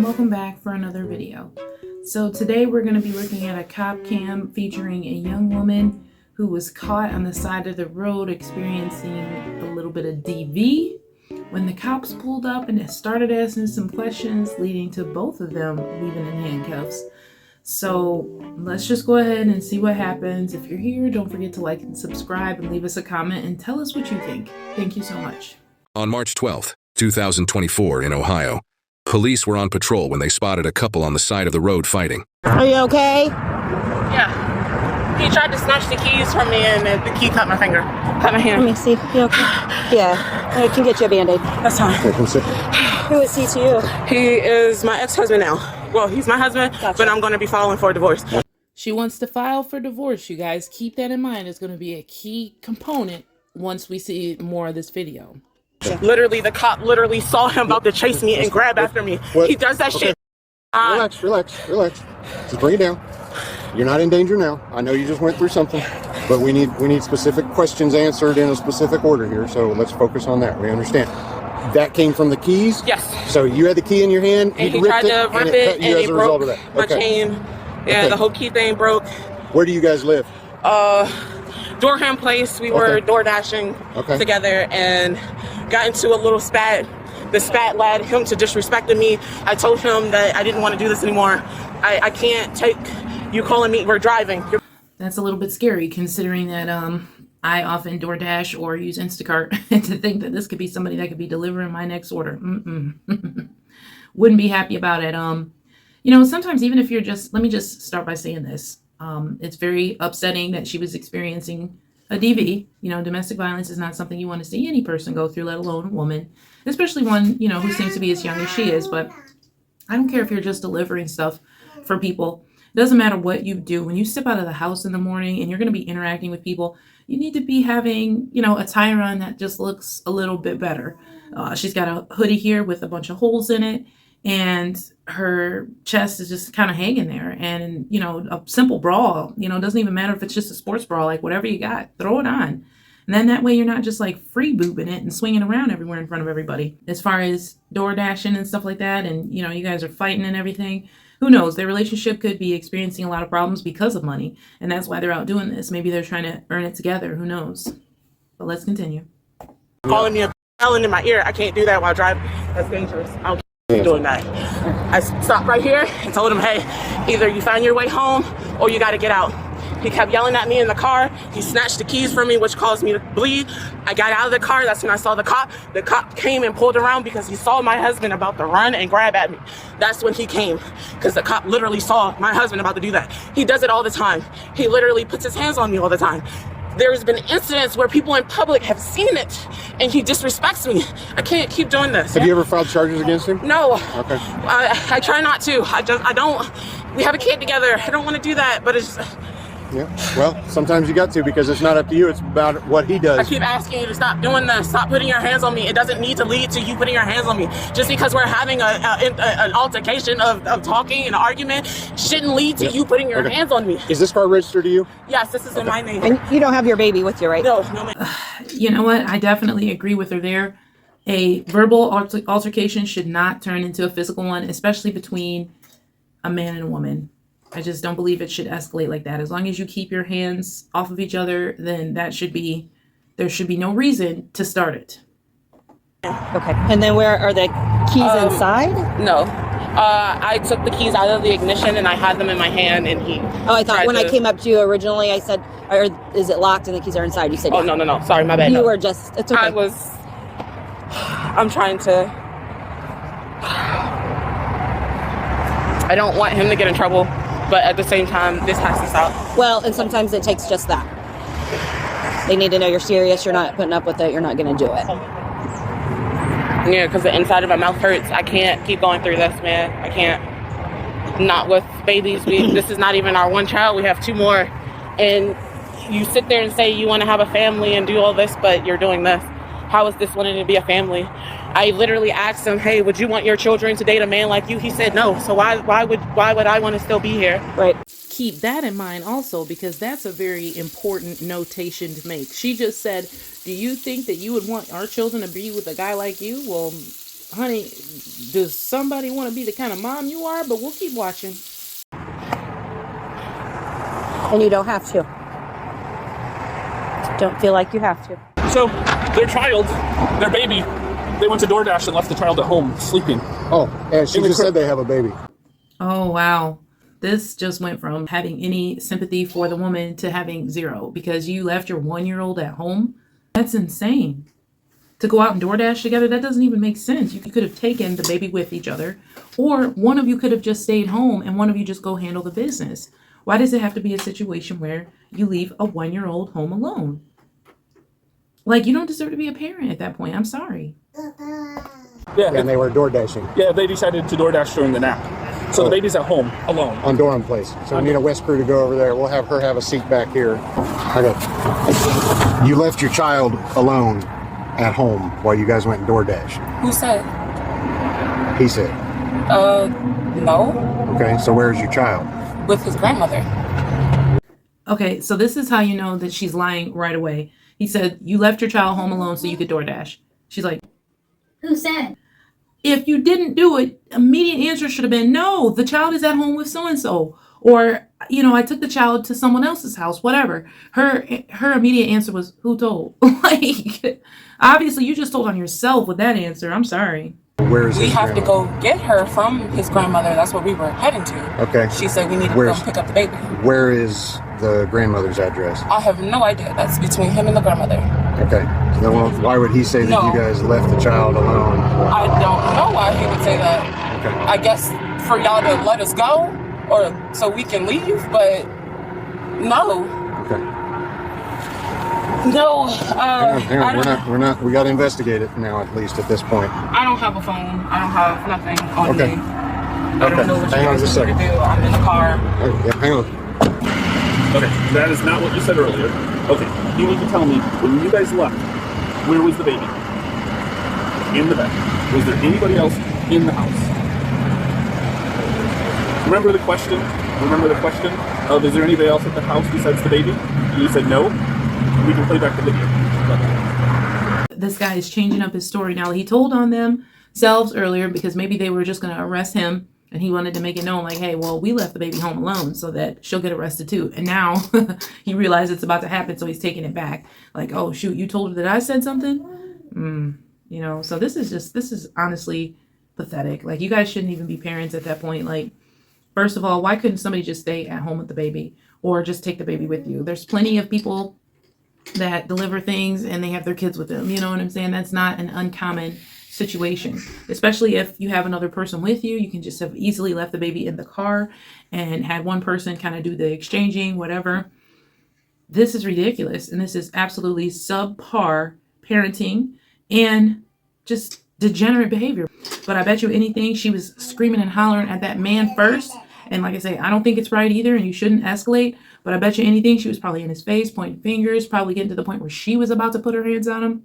welcome back for another video. So today we're going to be looking at a cop cam featuring a young woman who was caught on the side of the road experiencing a little bit of DV when the cops pulled up and started asking some questions, leading to both of them leaving in handcuffs. So let's just go ahead and see what happens. If you're here, don't forget to like and subscribe and leave us a comment and tell us what you think. Thank you so much. On March 12th, 2024 in Ohio, police were on patrol when they spotted a couple on the side of the road fighting. Are you okay? Yeah. He tried to snatch the keys from me and the key cut my finger. Cut my hand. Let me see. You okay? Yeah. I can get you a Band-Aid. That's fine. Who is he to you? He is my ex-husband now. Well, he's my husband, Gotcha. but I'm going to be filing for a divorce. She wants to file for divorce, you guys. Keep that in mind. It's going to be a key component once we see more of this video. Literally, the cop literally saw him about to chase me and grab after me. He does that shit. Relax. Just bring it down. You're not in danger now. I know you just went through something, but we need specific questions answered in a specific order here. So let's focus on that. We understand. That came from the keys? Yes. So you had the key in your hand, And he tried to rip it, and it broke my chain. Yeah, Okay. the whole key thing broke. Where do you guys live? Durham Place. We were door dashing together and got into a little spat. The spat led him to disrespecting me. I told him that I didn't want to do this anymore. I can't take you calling me. We're driving. That's a little bit scary considering that I often DoorDash or use Instacart, and to think that this could be somebody that could be delivering my next order. Wouldn't be happy about it. You know, sometimes even if you're just, let me just start by saying this. It's very upsetting that she was experiencing a DV. You know, domestic violence is not something you want to see any person go through, let alone a woman, especially one, you know, who seems to be as young as she is. But I don't care if you're just delivering stuff for people. It doesn't matter what you do. When you step out of the house in the morning and you're going to be interacting with people, you need to be having, you know, a tie on that just looks a little bit better. She's got a hoodie here with a bunch of holes in it, and her chest is just kind of hanging there. And, you know, a simple bra, you know, it doesn't even matter if it's just a sports bra, like whatever you got, throw it on. And then that way you're not just like free boobing it and swinging around everywhere in front of everybody. As far as door dashing and stuff like that, and, you know, you guys are fighting and everything, who knows? Their relationship could be experiencing a lot of problems because of money. And that's why they're out doing this. Maybe they're trying to earn it together. Who knows? But let's continue. Calling me a yelling in my ear. I can't do that while driving. That's dangerous. I don't keep doing that. I stopped right here and told him, hey, either you find your way home or you got to get out. He kept yelling at me in the car. He snatched the keys from me, which caused me to bleed. I got out of the car. That's when I saw the cop. The cop came and pulled around because he saw my husband about to run and grab at me. That's when he came, because the cop literally saw my husband about to do that. He does it all the time. He literally puts his hands on me all the time. There's been incidents where people in public have seen it, and he disrespects me. I can't keep doing this. Have you ever filed charges against him? No. Okay. I try not to. I don't. We have a kid together. I don't want to do that, but it's. Yeah. Well, sometimes you got to, because it's not up to you. It's about what he does. I keep asking you to stop doing this. Stop putting your hands on me. It doesn't need to lead to you putting your hands on me. Just because we're having an altercation of talking, an argument, shouldn't lead to you putting your hands on me. Is this car registered to you? Yes, this is in my name. And you don't have your baby with you, right? No, ma'am. You know what? I definitely agree with her there. A verbal altercation should not turn into a physical one, especially between a man and a woman. I just don't believe it should escalate like that. As long as you keep your hands off of each other, then there should be no reason to start it. Okay. And then where are the keys inside? No. I took the keys out of the ignition and I had them in my hand, and he. Oh, I thought when I came up to you originally, I said, or is it locked and the keys are inside? You said, Oh, yeah. no. Sorry, my bad. You no. were just, it's okay. I'm trying to. I don't want him to get in trouble, but at the same time, this has to stop. Well, and sometimes it takes just that. They need to know you're serious, you're not putting up with it, you're not going to do it. Yeah, because the inside of my mouth hurts. I can't keep going through this, man. I can't. Not with babies. This is not even our one child. We have two more. And you sit there and say you want to have a family and do all this, but you're doing this. How is this wanting to be a family? I literally asked him, hey, would you want your children to date a man like you? He said no. So why would I want to still be here? Right. Keep that in mind also, because that's a very important notation to make. She just said, do you think that you would want our children to be with a guy like you? Well, honey, does somebody want to be the kind of mom you are? But we'll keep watching. And you don't have to. Don't feel like you have to. So, their child, their baby, they went to DoorDash and left the child at home sleeping. Oh, and she just said they have a baby. Oh, wow. This just went from having any sympathy for the woman to having zero because you left your 1-year-old at home. That's insane. To go out and DoorDash together, that doesn't even make sense. You could have taken the baby with each other, or one of you could have just stayed home and one of you just go handle the business. Why does it have to be a situation where you leave a 1-year-old home alone? Like, you don't deserve to be a parent at that point. I'm sorry. Yeah, And they were door dashing yeah, they decided to DoorDash during the nap. So the baby's at home, alone. on Durham Place. So we need a West crew to go over there. We'll have her have a seat back here. Okay. You left your child alone at home while you guys went and DoorDash. Who said? He said. No. Okay, so where's your child? With his grandmother. Okay, so this is how you know that she's lying right away. He said, you left your child home alone so you could DoorDash. She's like, Who said? if you didn't do it, immediate answer should have been, no, the child is at home with so-and-so. Or, I took the child to someone else's house, whatever. Her immediate answer was, who told? Like, obviously you just told on yourself with that answer. I'm sorry. Where is We his have to grandma? go get her from his grandmother. That's where we were heading to. Okay. She said we need to Where's- go pick up the baby. Where is the grandmother's address? I have no idea. That's between him and the grandmother. Okay. So then why would he say that No. you guys left the child alone? I don't know why he would say that. Okay. I guess for y'all to let us go or so we can leave, but no. Okay. No. Hang on. We're not. We got to investigate it now, at least at this point. I don't have a phone. I don't have nothing on Okay. me. I Okay. don't know what you Hang on guys just a want me to second. do. I'm in the car. Okay, yeah, hang on. Okay, that is not what you said earlier. Okay, you need to tell me, when you guys left, where was the baby? In the bed. Was there anybody else in the house? Remember the question? Of, is there anybody else at the house besides the baby? And you said no. We can play back the video. This guy is changing up his story now. He told on themselves earlier because maybe they were just going to arrest him. And he wanted to make it known, like, hey, well, we left the baby home alone so that she'll get arrested too. And now he realized it's about to happen, so he's taking it back. Like, oh, shoot, you told her that I said something? So this is honestly pathetic. Like, you guys shouldn't even be parents at that point. Like, first of all, why couldn't somebody just stay at home with the baby or just take the baby with you? There's plenty of people that deliver things and they have their kids with them. You know what I'm saying? That's not an uncommon situation, especially if you have another person with you. You can just have easily left the baby in the car and had one person kind of do the exchanging, whatever. This is ridiculous, and this is absolutely subpar parenting and just degenerate behavior. But I bet you anything she was screaming and hollering at that man first, and like I say, I don't think it's right either, and you shouldn't escalate. But I bet you anything she was probably in his face, pointing fingers, probably getting to the point where she was about to put her hands on him.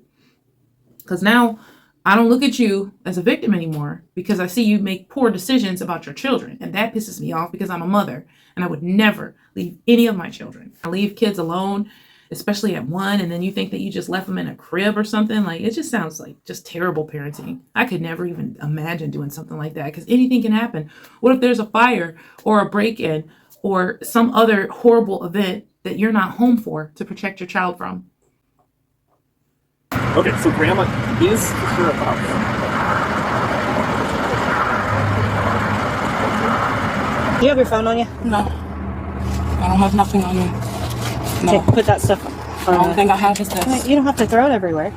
Because now I don't look at you as a victim anymore because I see you make poor decisions about your children. And that pisses me off because I'm a mother and I would never leave any of my children. I leave kids alone, especially at 1, and then you think that you just left them in a crib or something. Like, it just sounds like just terrible parenting. I could never even imagine doing something like that because anything can happen. What if there's a fire or a break-in or some other horrible event that you're not home for to protect your child from? Okay, so grandma is for sure at the house. Do you have your phone on you? No. I don't have nothing on me. No. Okay, put that stuff The only thing I have is this. You don't have to throw it everywhere.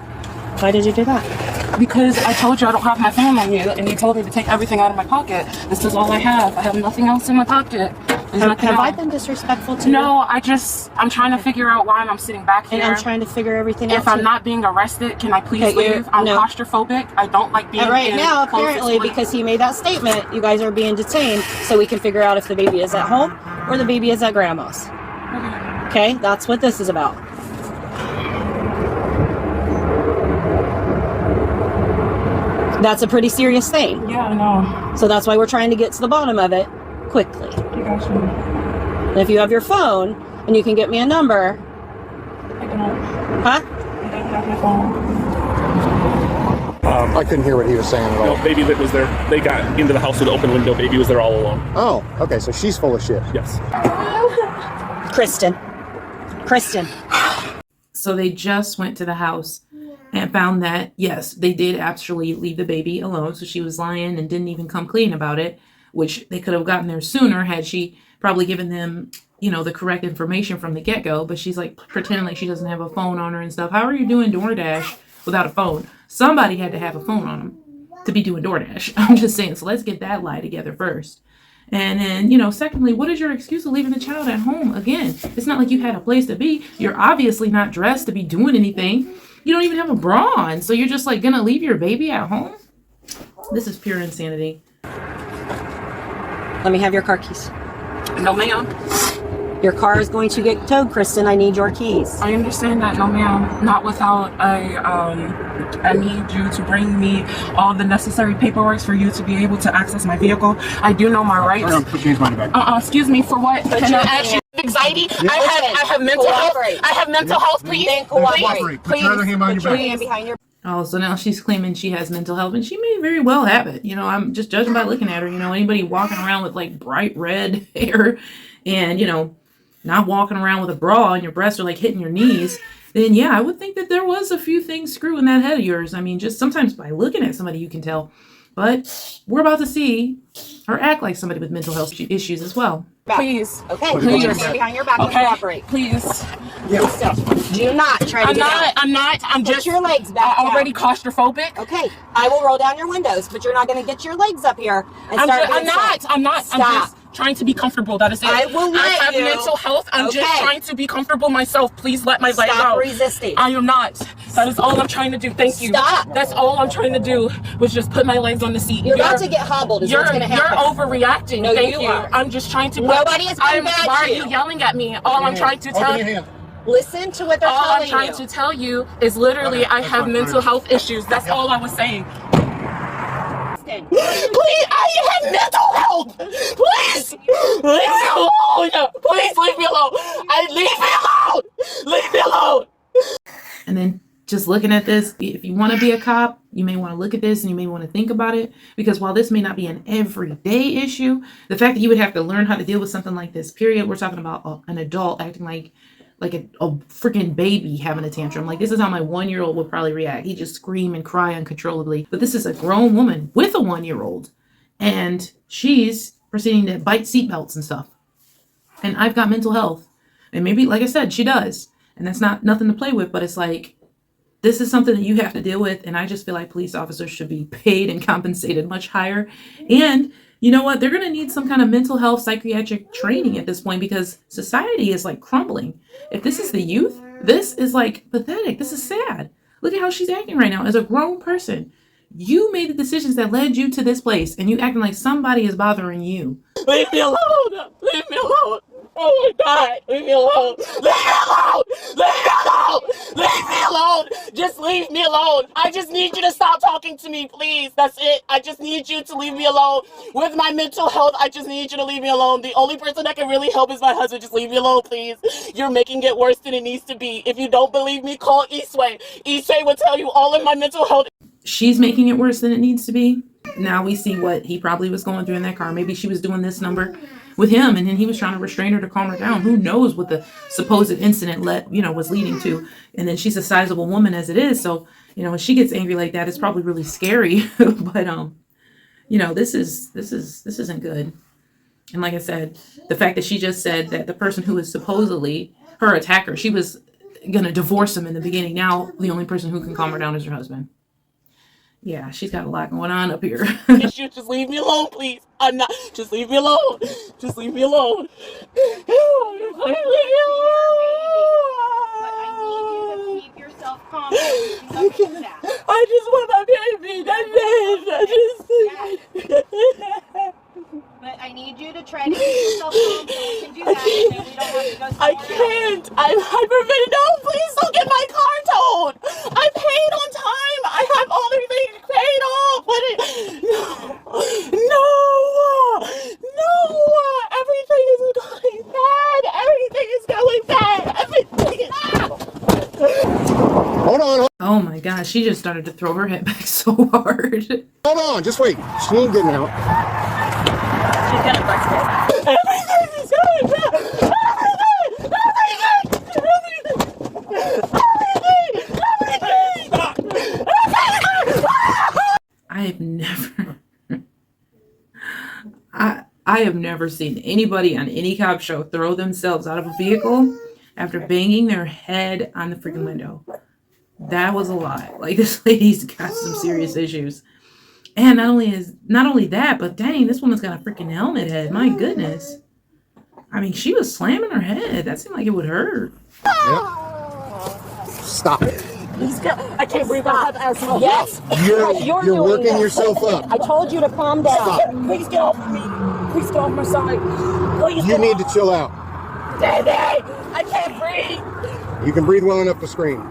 Why did you do that? Because I told you I don't have my phone on you, and you told me to take everything out of my pocket. This is all I have. I have nothing else in my pocket. Have I been disrespectful to you? No, I'm trying to figure out why I'm sitting back here. And I'm trying to figure everything out. If I'm not being arrested, can I please leave? I'm claustrophobic. I don't like being right in now, closed apparently, space. because he made that statement, you guys are being detained so we can figure out if the baby is at home or the baby is at grandma's. Okay, that's what this is about. That's a pretty serious thing. Yeah, I know. So that's why we're trying to get to the bottom of it quickly. I got you. And if you have your phone and you can get me a number. I don't. Huh? I don't have my phone. I couldn't hear what he was saying at all. No, baby that was there. They got into the house with an open window. Baby was there all along. Oh, okay, so she's full of shit. Yes. Kristen. So they just went to the house and found that, yes, they did actually leave the baby alone. So she was lying and didn't even come clean about it, which they could have gotten there sooner had she probably given them, you know, the correct information from the get-go. But she's like pretending like she doesn't have a phone on her and stuff. How are you doing DoorDash without a phone? Somebody had to have a phone on them to be doing DoorDash. I'm just saying. So let's get that lie together first. And then, you know, secondly, what is your excuse of leaving the child at home? Again, it's not like you had a place to be. You're obviously not dressed to be doing anything. You don't even have a bra on. So you're just like gonna leave your baby at home? This is pure insanity. Let me have your car keys. No, ma'am. Your car is going to get towed, Kristen. I need your keys. I understand that, no, ma'am. Not without I need you to bring me all the necessary paperwork for you to be able to access my vehicle. I do know my rights. Put your money back. Excuse me, for what? Can I ask you anxiety? I have mental health. I have mental health. Please, Cooperate. Put your other hand behind your back. Behind your Oh, so now she's claiming she has mental health, and she may very well have it. You know, I'm just judging by looking at her. You know, anybody walking around with like bright red hair and, you know, not walking around with a bra and your breasts are like hitting your knees, then yeah, I would think that there was a few things screwing that head of yours. I mean, just sometimes by looking at somebody you can tell. But we're about to see her act like somebody with mental health issues as well. Please. Okay, Please. put your hand behind your back and cooperate. Please. So, do not try to I'm not. I'm Put just your legs back already down. claustrophobic. Okay, I will roll down your windows, but you're not going to get your legs up here and start I'm not. Stop. I'm just trying to be comfortable. That is it. I will let I have you. mental health. I'm just Okay. trying to be comfortable myself. Please let my leg Stop out. resisting. I am not. That is all I'm trying to do. Thank you. Stop. That's all I'm trying to do was just put my legs on the seat. You're about to get hobbled is what's going to happen. You're overreacting. No, Thank you you. are. I'm just trying to. Nobody is coming back Why are to you. you yelling at me? All I'm trying to tell you. Listen to what they're All I'm telling trying you. to tell you is literally I have mental health issues. That's all I was saying. please, I have mental health. Please, leave me alone. Please leave me alone. Leave me alone. And then just looking at this, if you want to be a cop, you may want to look at this and you may want to think about it, because while this may not be an everyday issue, the fact that you would have to learn how to deal with something like this, period, we're talking about an adult acting like a freaking baby having a tantrum. Like, this is how my 1-year-old would probably react. He'd just scream and cry uncontrollably. But this is a grown woman with a 1-year-old, and she's proceeding to bite seatbelts and stuff. And I've got mental health, and maybe, like I said, she does, and that's not nothing to play with. But it's like, this is something that you have to deal with, and I just feel like police officers should be paid and compensated much higher. And you know what? They're going to need some kind of mental health psychiatric training at this point, because society is like crumbling. If this is the youth, this is like pathetic. This is sad. Look at how she's acting right now as a grown person. You made the decisions that led you to this place, and you acting like somebody is bothering you. Leave me alone. Leave me alone. Oh my God. Leave me alone. Leave me alone. Leave me alone. Leave me alone. Just leave me alone. I just need you to stop talking to me, please. That's it. I just need you to leave me alone. With my mental health, I just need you to leave me alone. The only person that can really help is my husband. Just leave me alone, please. You're making it worse than it needs to be. If you don't believe me, call Eastway. Eastway will tell you all of my mental health. She's making it worse than it needs to be. Now we see what he probably was going through in that car. Maybe she was doing this number with him, and then he was trying to restrain her to calm her down. Who knows what the supposed incident was leading to. And then she's a sizable woman as it is, so when she gets angry like that, it's probably really scary. But this isn't good. And like I said, the fact that she just said that the person who is supposedly her attacker, she was gonna divorce him in the beginning. Now the only person who can calm her down is her husband. Yeah, she's got a lot going on up here. You just leave me alone, please. I'm not. Just leave me alone. Just leave me alone. Leave me alone. Keep yourself calm. I just want my baby. That's it. But I need you to try to keep yourself calm so we can do that. And then we don't have to go I can't. I'm hyperventilating. No, please don't get my car towed. I paid on time. I have all the things paid off. But no. Everything is going bad. Everything is going bad. Everything is. Hold on. Oh my gosh, she just started to throw her head back so hard. Hold on, just wait. She ain't getting out. She's gonna bust it. I have never seen anybody on any cop show throw themselves out of a vehicle after banging their head on the freaking window. That was a lot. Like, this lady's got some serious issues. And not only that, but dang, this woman's got a freaking helmet head. My goodness. I mean, she was slamming her head. That seemed like it would hurt. Yep. Stop it. I can't breathe. I have asthma. Yes. You're working yourself up. I told you to calm down. Stop. Please get off of me. Please get off my side. Please. You need to chill out. Daddy, I can't breathe. You can breathe well enough to scream.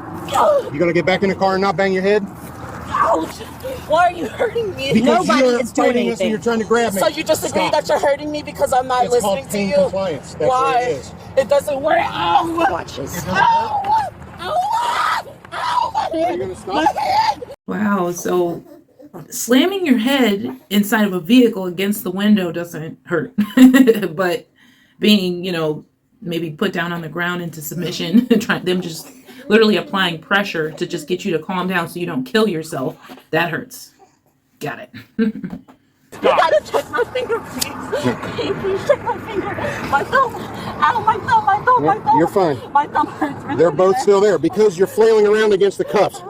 You gonna get back in the car and not bang your head? Ouch. Why are you hurting me? Because Nobody you're is doing fighting us and anything. you're trying to grab me. So you just agree that you're hurting me because I'm not It's called listening to pain you? compliance. That's Why? what it is. It doesn't work. Ow! Watch this. Ow! Ow! Ow! Are you gonna stop? Wow, so slamming your head inside of a vehicle against the window doesn't hurt. But being, maybe put down on the ground into submission, them just literally applying pressure to just get you to calm down so you don't kill yourself, that hurts. Got it. You gotta check my finger, please. Please check my finger. My thumb. Ow, my thumb, my thumb, my thumb. You're fine. My thumb hurts really They're both bad. still there because you're flailing around against the cuffs.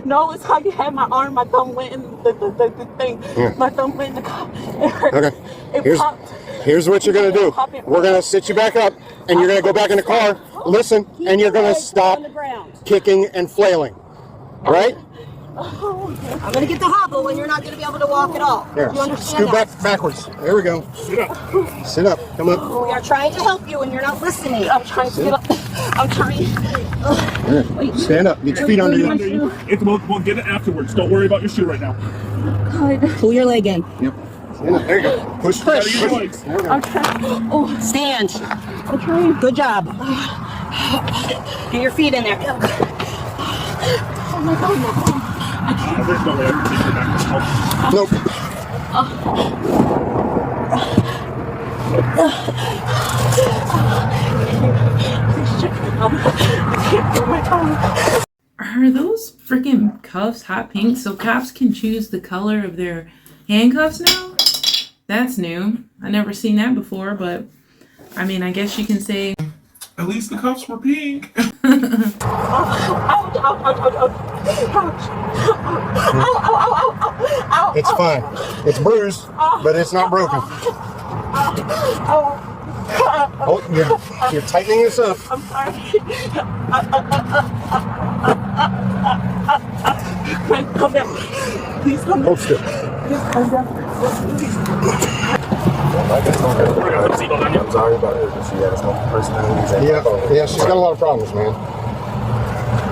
No, it's how you had my arm. My thumb went in the thing. Yeah. My thumb went in the cup. It hurt. Okay. It popped. Here's what you're gonna do. We're gonna sit you back up, and you're gonna go back in the car. Listen, and you're gonna stop kicking and flailing. All right? I'm gonna get the hobble, and you're not gonna be able to walk at all. Here, You understand scoot that? backwards. There we go. Sit up. Sit up. Come up. We are trying to help you, and you're not listening. I'm trying to get up. I'm trying. Here. Stand up. Get your feet under you. We'll get it afterwards. Don't worry about your shoe right now. Pull your leg in. Yep. Stand up. There you go. Push. Gotta use your legs. There we go. I'm trying. Oh, stand. I'm trying. Good job. Get your feet in there. Oh my God. There's no way I can take you back to help. Nope. Are those freaking cuffs hot pink so cops can choose the color of their handcuffs now? That's new. I never seen that before, but I mean, I guess you can say. At least the cuffs were pink. It's fine. It's bruised, but it's not broken. Oh, you're tightening this up. I'm sorry. Come down. Please come down. Hold still. Please come down. I'm sorry about her. She has no personality. Yeah, she's got a lot of problems, man.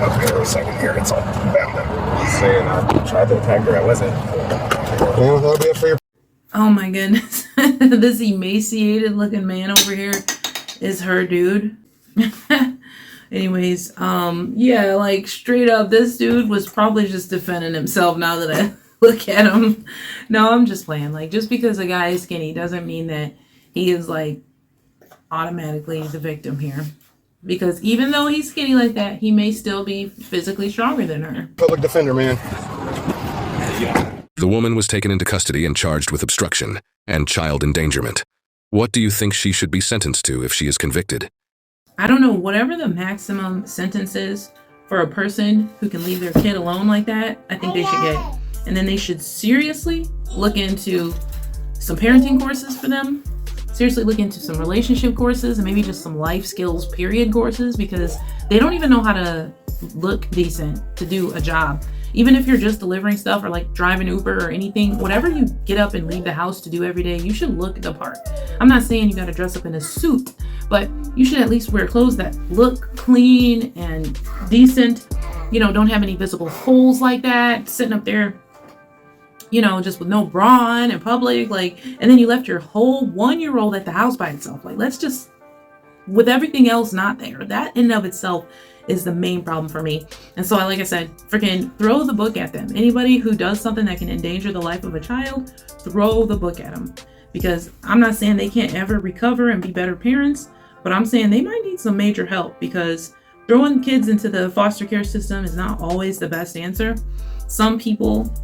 Okay, wait a second here. It's all bound up. He's saying I tried to attack her. I wasn't. Yeah, that'll be it for your. Oh my goodness. This emaciated looking man over here is her dude. Anyways, yeah, like straight up, this dude was probably just defending himself now that I look at him. No, I'm just playing. Like, just because a guy is skinny doesn't mean that he is like automatically the victim here. Because even though he's skinny like that, he may still be physically stronger than her. Public defender, man. The woman was taken into custody and charged with obstruction and child endangerment. What do you think she should be sentenced to if she is convicted? I don't know, whatever the maximum sentence is for a person who can leave their kid alone like that, I think they should get. And then they should seriously look into some parenting courses for them. Seriously look into some relationship courses and maybe just some life skills period courses, because they don't even know how to look decent to do a job. Even if you're just delivering stuff or like driving Uber or anything, whatever you get up and leave the house to do every day, you should look the part. I'm not saying you got to dress up in a suit, but you should at least wear clothes that look clean and decent. You know, don't have any visible holes like that, sitting up there, you know, just with no bra on in public, like, and then you left your whole 1-year-old at the house by itself. Like, let's just, with everything else not there, that in and of itself is the main problem for me. And so, like I said, freaking throw the book at them. Anybody who does something that can endanger the life of a child, throw the book at them. Because I'm not saying they can't ever recover and be better parents, but I'm saying they might need some major help, because throwing kids into the foster care system is not always the best answer. Some people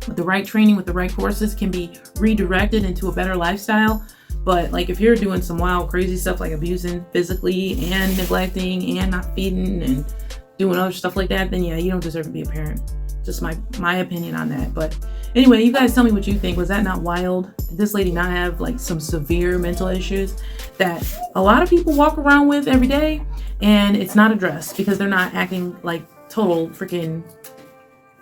with the right training, with the right courses, can be redirected into a better lifestyle. But like if you're doing some wild, crazy stuff like abusing physically and neglecting and not feeding and doing other stuff like that, then yeah, you don't deserve to be a parent. Just my opinion on that. But anyway, you guys tell me what you think. Was that not wild? Did this lady not have like some severe mental issues that a lot of people walk around with every day, and it's not addressed because they're not acting like total freaking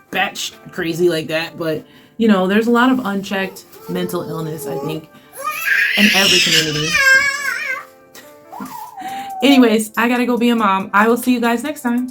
batch crazy like that? But you know, there's a lot of unchecked mental illness, I think, in every community. Anyways, I gotta go be a mom. I will see you guys next time.